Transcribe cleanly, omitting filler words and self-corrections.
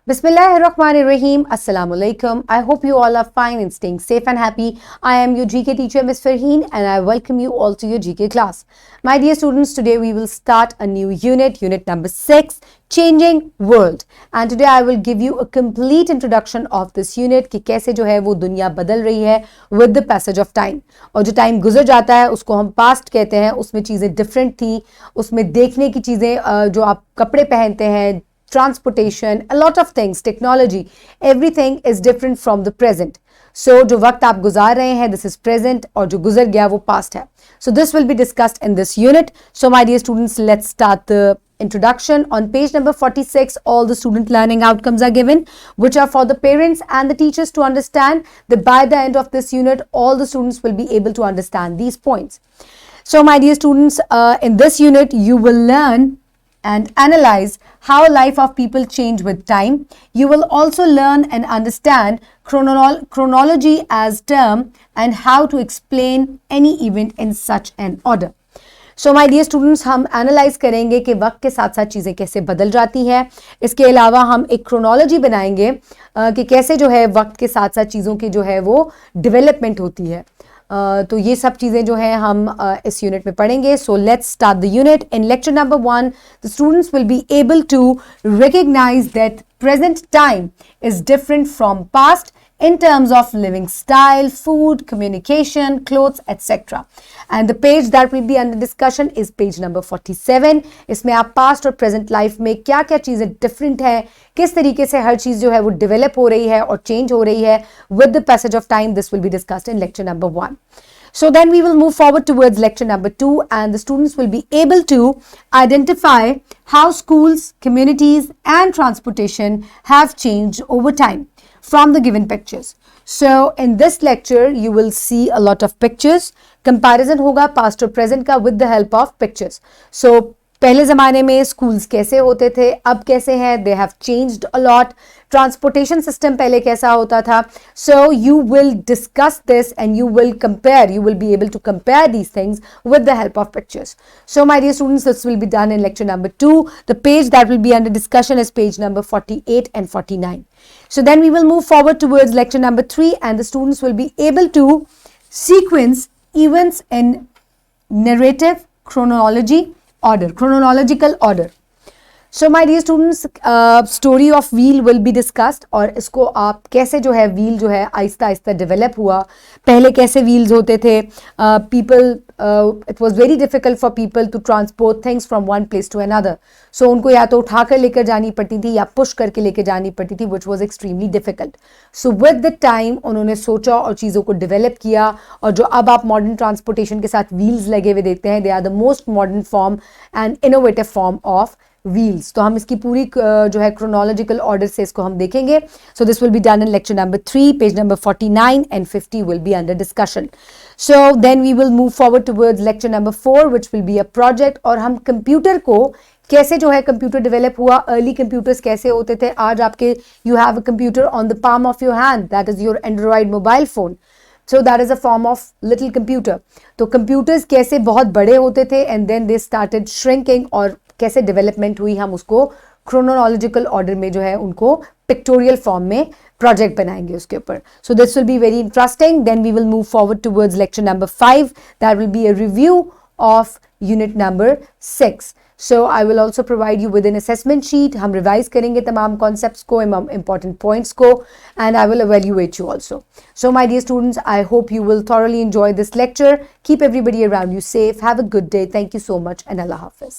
Bismillahirrahmanirrahim. Assalamu alaikum. I hope you all are fine and staying safe and happy. I am your GK teacher, Ms. Farheen, and I welcome you all to your GK class. My dear students, today we will start a new unit number 6, Changing World. And today I will give you a complete introduction of this unit कि कैसे जो है वो दुनिया बदल रही है with the passage of time. और जो टाइम गुजर जाता है उसको हम past कहते हैं. उसमें चीज़ें different थी, उसमें देखने की चीज़ें जो आप कपड़े पहनते हैं, transportation, a lot of things, technology, everything is different from the present. So जो वक्त आप गुजार रहे हैं, this is present, और जो गुजर गया वो past है. So this will be discussed in this unit. So my dear students, let's start the introduction. On page number 46, all the student learning outcomes are given, which are for the parents and the teachers to understand that by the end of this unit, all the students will be able to understand these points. So my dear students, in this unit, you will learn and analyze how life of people change with time. You will also learn and understand chronology as term and how to explain any event in such an order. So my dear students, हम analyse करेंगे कि वक्त के साथ साथ चीज़ें कैसे बदल जाती हैं. इसके अलावा हम एक क्रोनोलॉजी बनाएंगे कि कैसे जो है वक्त के साथ साथ चीज़ों की जो है वो डेवलपमेंट होती है. तो ये सब चीज़ें जो हैं हम इस यूनिट में पढ़ेंगे. So let's start the unit. In lecture number 1 the students will be able to recognise that present time is different from past in terms of living style, food, communication, clothes, etc. And the page that will be under discussion is page number 47. इसमें आप past और present life में क्या क्या चीज़ें different है, किस तरीके से हर चीज़ जो है वो develop हो रही है और change हो रही है with the passage of time. This will be discussed in lecture number 1. So then we will move forward towards lecture number 2, and the students will be able to identify how schools, communities and transportation have changed over time from the given pictures. So in this lecture you will see a lot of pictures. Comparison होगा past और present का with the help of pictures. So पहले ज़माने में schools कैसे होते थे, अब कैसे हैं, they have changed a lot. Transportation system पहले कैसा होता था. So you will discuss this and you will compare, you will be able to compare these things with the help of pictures. So my dear students, this will be done in lecture number 2. The page that will be under discussion is page number 48 and 49. So then we will move forward towards lecture number 3, and the students will be able to sequence events in narrative chronological order. So my dear students, story of wheel will be discussed, और इसको आप कैसे जो है wheel जो है Aahista Aahista develop हुआ. पहले कैसे wheels होते थे. It was very difficult for people to transport things from one place to another. So उनको या तो उठा कर लेकर जानी पड़ती थी या push करके लेकर जानी पड़ती थी, which was extremely difficult. So with the time उन्होंने सोचा और चीज़ों को develop किया, और जो अब आप modern transportation के साथ wheels लगे हुए देखते हैं, they are the most modern form and innovative form of wheels. तो हम इसकी पूरी जो है chronological order से इसको हम देखेंगे. So this will be done in lecture number 3, page number 49 and 50 will be under discussion. So then we will move forward towards lecture number 4, which will be a project. और हम computer को कैसे जो है कंप्यूटर डेवलप हुआ, early computers कैसे होते थे. आज आपके you have a computer on the palm of your hand, that is your Android mobile phone. So that is a form of little computer. तो computers कैसे बहुत बड़े होते थे and then they started shrinking, और कैसे डेवलपमेंट हुई हम उसको क्रोनोलॉजिकल ऑर्डर में जो है उनको पिक्टोरियल फॉर्म में प्रोजेक्ट बनाएंगे उसके ऊपर. So this will be very interesting. Then we will move forward towards lecture number 5. That will be a review of unit number 6. So I will also provide you with an assessment sheet. हम revise करेंगे तमाम concepts को, important points को, and I will evaluate you also. So my dear students, I hope you will thoroughly enjoy this lecture. Keep everybody around you safe. Have a good day. Thank you so much and Allah Hafiz.